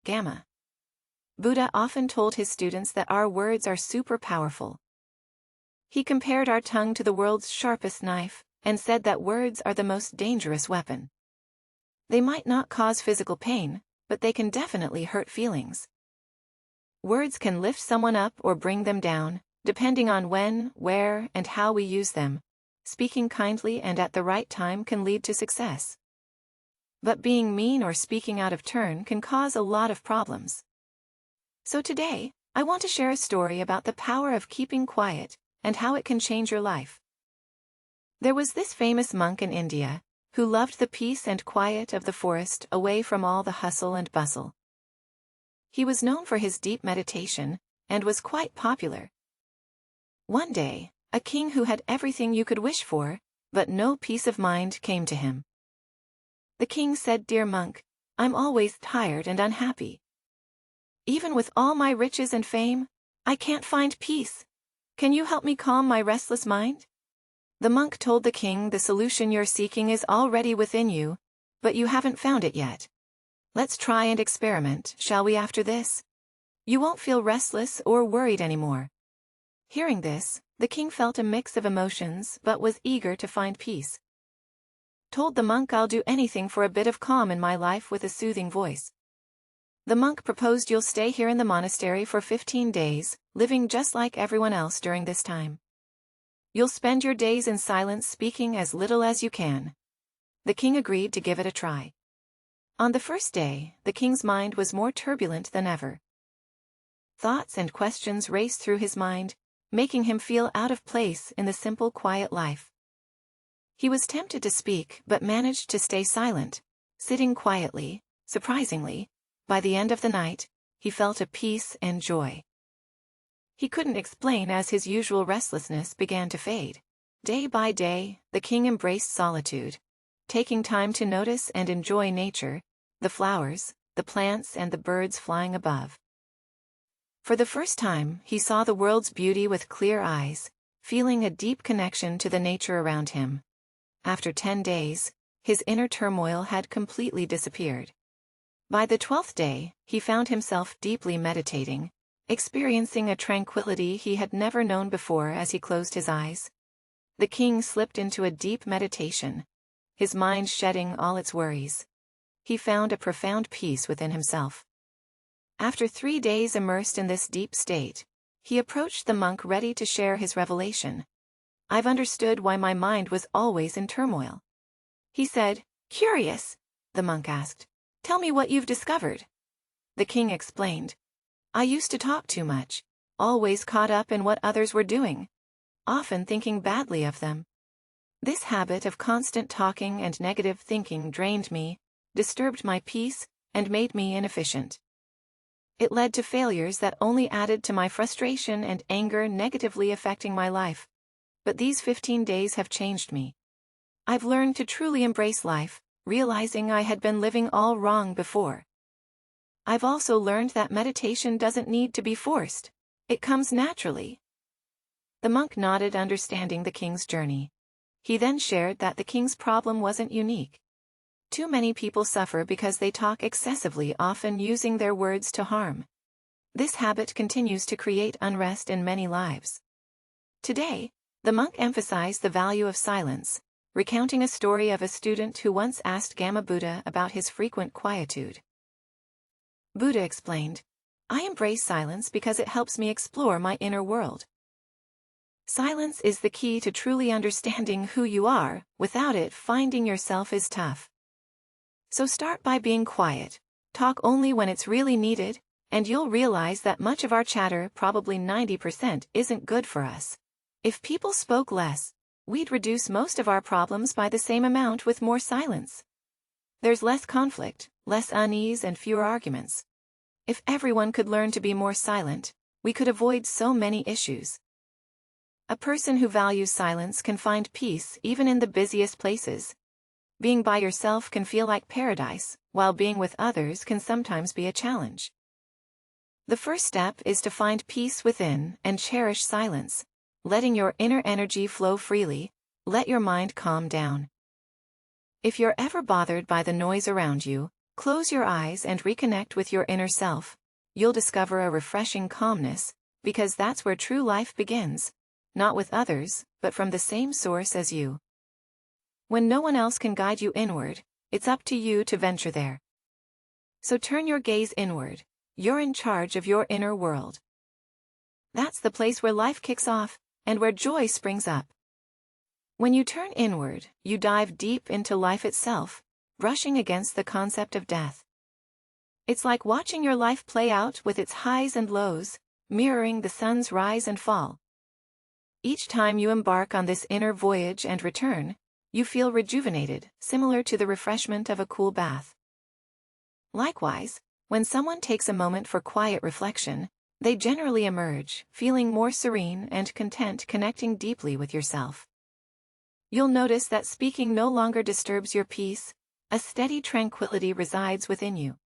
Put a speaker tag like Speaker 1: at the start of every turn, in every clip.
Speaker 1: Gamma. Buddha often told his students that our words are super powerful. He compared our tongue to the world's sharpest knife, and said that words are the most dangerous weapon. They might not cause physical pain, but they can definitely hurt feelings. Words can lift someone up or bring them down, depending on when, where, and how we use them. Speaking kindly and at the right time can lead to success. But being mean or speaking out of turn can cause a lot of problems. So today, I want to share a story about the power of keeping quiet and how it can change your life. There was this famous monk in India who loved the peace and quiet of the forest away from all the hustle and bustle. He was known for his deep meditation and was quite popular. One day, a king who had everything you could wish for, but no peace of mind, came to him. The king said, "Dear monk, I'm always tired and unhappy. Even with all my riches and fame, I can't find peace. Can you help me calm my restless mind?" The monk told the king, "The solution you're seeking is already within you, but you haven't found it yet. Let's try and experiment, shall we, after this? You won't feel restless or worried anymore." Hearing this, the king felt a mix of emotions but was eager to find peace. Told the monk, "I'll do anything for a bit of calm in my life," with a soothing voice. The monk proposed, "You'll stay here in the monastery for 15 days, living just like everyone else during this time. You'll spend your days in silence, speaking as little as you can." The king agreed to give it a try. On the first day, the king's mind was more turbulent than ever. Thoughts and questions raced through his mind, making him feel out of place in the simple, quiet life. He was tempted to speak but managed to stay silent, sitting quietly. Surprisingly, by the end of the night, he felt a peace and joy he couldn't explain as his usual restlessness began to fade. Day by day, the king embraced solitude, taking time to notice and enjoy nature, the flowers, the plants, and the birds flying above. For the first time, he saw the world's beauty with clear eyes, feeling a deep connection to the nature around him. After 10 days, his inner turmoil had completely disappeared. By the 12th day, he found himself deeply meditating, experiencing a tranquility he had never known before. As he closed his eyes, the king slipped into a deep meditation, his mind shedding all its worries. He found a profound peace within himself. After 3 days immersed in this deep state, he approached the monk ready to share his revelation. "I've understood why my mind was always in turmoil," he said. "Curious?" the monk asked. "Tell me what you've discovered." The king explained. "I used to talk too much, always caught up in what others were doing, often thinking badly of them. This habit of constant talking and negative thinking drained me, disturbed my peace, and made me inefficient. It led to failures that only added to my frustration and anger, negatively affecting my life. But these 15 days have changed me. I've learned to truly embrace life, realizing I had been living all wrong before. I've also learned that meditation doesn't need to be forced. It comes naturally." The monk nodded, understanding the king's journey. He then shared that the king's problem wasn't unique. Too many people suffer because they talk excessively, often using their words to harm. This habit continues to create unrest in many lives. Today, the monk emphasized the value of silence, recounting a story of a student who once asked Gautama Buddha about his frequent quietude. Buddha explained, "I embrace silence because it helps me explore my inner world. Silence is the key to truly understanding who you are. Without it, finding yourself is tough. So start by being quiet, talk only when it's really needed, and you'll realize that much of our chatter, probably 90%, isn't good for us. If people spoke less, we'd reduce most of our problems by the same amount with more silence. There's less conflict, less unease, and fewer arguments. If everyone could learn to be more silent, we could avoid so many issues." A person who values silence can find peace even in the busiest places. Being by yourself can feel like paradise, while being with others can sometimes be a challenge. The first step is to find peace within and cherish silence, letting your inner energy flow freely. Let your mind calm down. If you're ever bothered by the noise around you, Close your eyes and reconnect with your inner self. You'll discover a refreshing calmness, because that's where true life begins, not with others, but from the same source as you. When no one else can guide you inward, it's up to you to venture there. So turn your gaze inward. You're in charge of your inner world. That's the place where life kicks off, and where joy springs up. When you turn inward, you dive deep into life itself, brushing against the concept of death. It's like watching your life play out with its highs and lows, mirroring the sun's rise and fall. Each time you embark on this inner voyage and return, you feel rejuvenated, similar to the refreshment of a cool bath. Likewise, when someone takes a moment for quiet reflection, they generally emerge, feeling more serene and content, connecting deeply with yourself. You'll notice that speaking no longer disturbs your peace, a steady tranquility resides within you.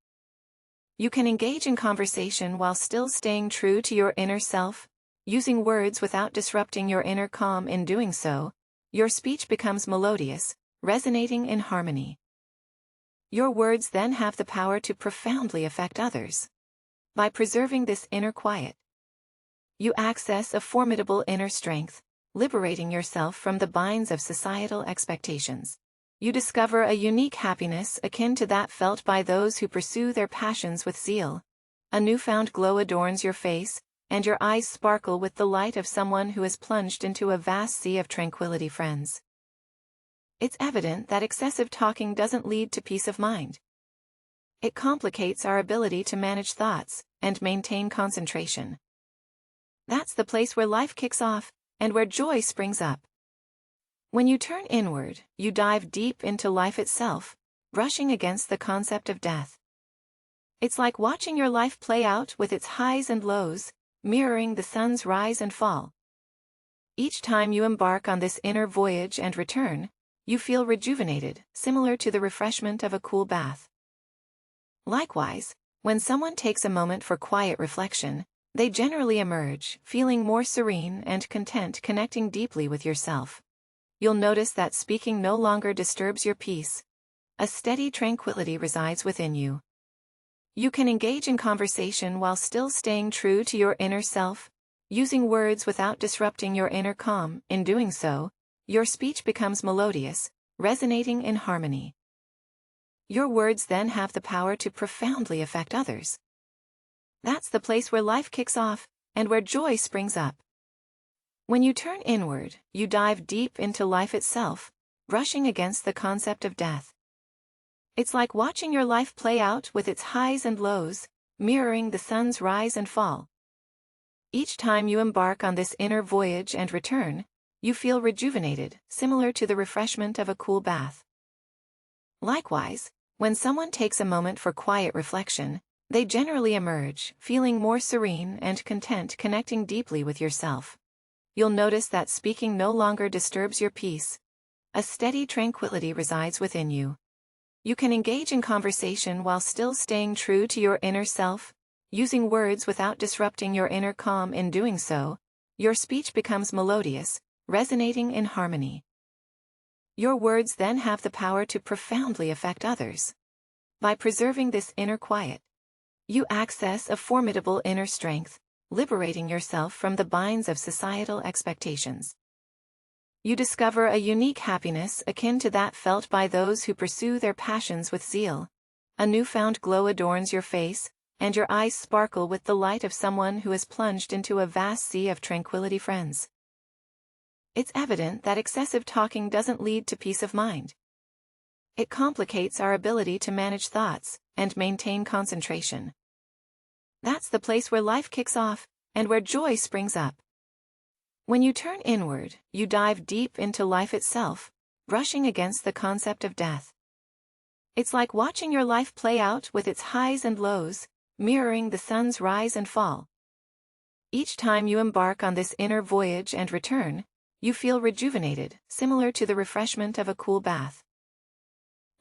Speaker 1: You can engage in conversation while still staying true to your inner self, using words without disrupting your inner calm. In doing so, your speech becomes melodious, resonating in harmony. Your words then have the power to profoundly affect others. By preserving this inner quiet, you access a formidable inner strength, liberating yourself from the binds of societal expectations. You discover a unique happiness akin to that felt by those who pursue their passions with zeal. A newfound glow adorns your face, and your eyes sparkle with the light of someone who has plunged into a vast sea of tranquility. Friends, it's evident that excessive talking doesn't lead to peace of mind. It complicates our ability to manage thoughts and maintain concentration. That's the place where life kicks off, and where joy springs up. When you turn inward, you dive deep into life itself, brushing against the concept of death. It's like watching your life play out with its highs and lows, mirroring the sun's rise and fall. Each time you embark on this inner voyage and return, you feel rejuvenated, similar to the refreshment of a cool bath. Likewise, when someone takes a moment for quiet reflection, they generally emerge, feeling more serene and content, connecting deeply with yourself. You'll notice that speaking no longer disturbs your peace. A steady tranquility resides within you. You can engage in conversation while still staying true to your inner self, using words without disrupting your inner calm. In doing so, your speech becomes melodious, resonating in harmony. Your words then have the power to profoundly affect others. That's the place where life kicks off, and where joy springs up. When you turn inward, you dive deep into life itself, brushing against the concept of death. It's like watching your life play out with its highs and lows, mirroring the sun's rise and fall. Each time you embark on this inner voyage and return, you feel rejuvenated, similar to the refreshment of a cool bath. Likewise, when someone takes a moment for quiet reflection, they generally emerge, feeling more serene and content, connecting deeply with yourself. You'll notice that speaking no longer disturbs your peace. A steady tranquility resides within you. You can engage in conversation while still staying true to your inner self, using words without disrupting your inner calm. In doing so, your speech becomes melodious, resonating in harmony. Your words then have the power to profoundly affect others. By preserving this inner quiet, you access a formidable inner strength, liberating yourself from the binds of societal expectations. You discover a unique happiness akin to that felt by those who pursue their passions with zeal. A newfound glow adorns your face, and your eyes sparkle with the light of someone who has plunged into a vast sea of tranquility. Friends, it's evident that excessive talking doesn't lead to peace of mind. It complicates our ability to manage thoughts and maintain concentration. That's the place where life kicks off, and where joy springs up. When you turn inward, you dive deep into life itself, brushing against the concept of death. It's like watching your life play out with its highs and lows, mirroring the sun's rise and fall. Each time you embark on this inner voyage and return, you feel rejuvenated, similar to the refreshment of a cool bath.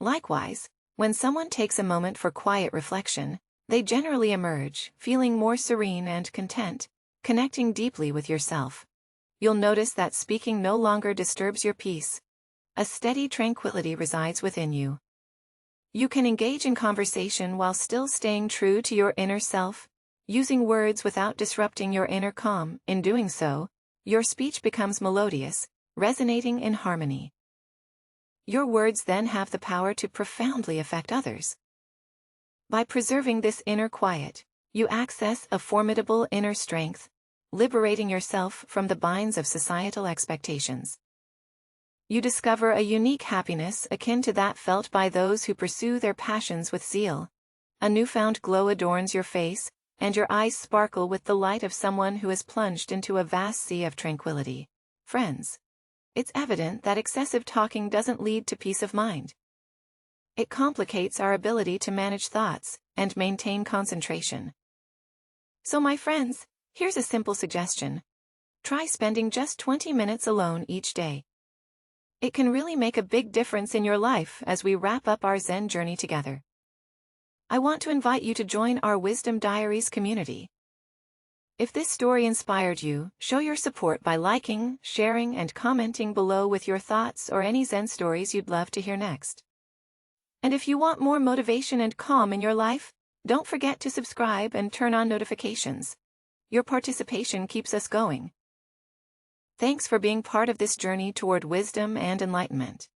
Speaker 1: Likewise, when someone takes a moment for quiet reflection, they generally emerge, feeling more serene and content, connecting deeply with yourself. You'll notice that speaking no longer disturbs your peace. A steady tranquility resides within you. You can engage in conversation while still staying true to your inner self, using words without disrupting your inner calm. In doing so, your speech becomes melodious, resonating in harmony. Your words then have the power to profoundly affect others. By preserving this inner quiet, you access a formidable inner strength, liberating yourself from the binds of societal expectations. You discover a unique happiness akin to that felt by those who pursue their passions with zeal. A newfound glow adorns your face, and your eyes sparkle with the light of someone who has plunged into a vast sea of tranquility. Friends, it's evident that excessive talking doesn't lead to peace of mind. It complicates our ability to manage thoughts and maintain concentration. So my friends, here's a simple suggestion. Try spending just 20 minutes alone each day. It can really make a big difference in your life as we wrap up our Zen journey together. I want to invite you to join our Wisdom Diaries community. If this story inspired you, show your support by liking, sharing, and commenting below with your thoughts or any Zen stories you'd love to hear next. And if you want more motivation and calm in your life, don't forget to subscribe and turn on notifications. Your participation keeps us going. Thanks for being part of this journey toward wisdom and enlightenment.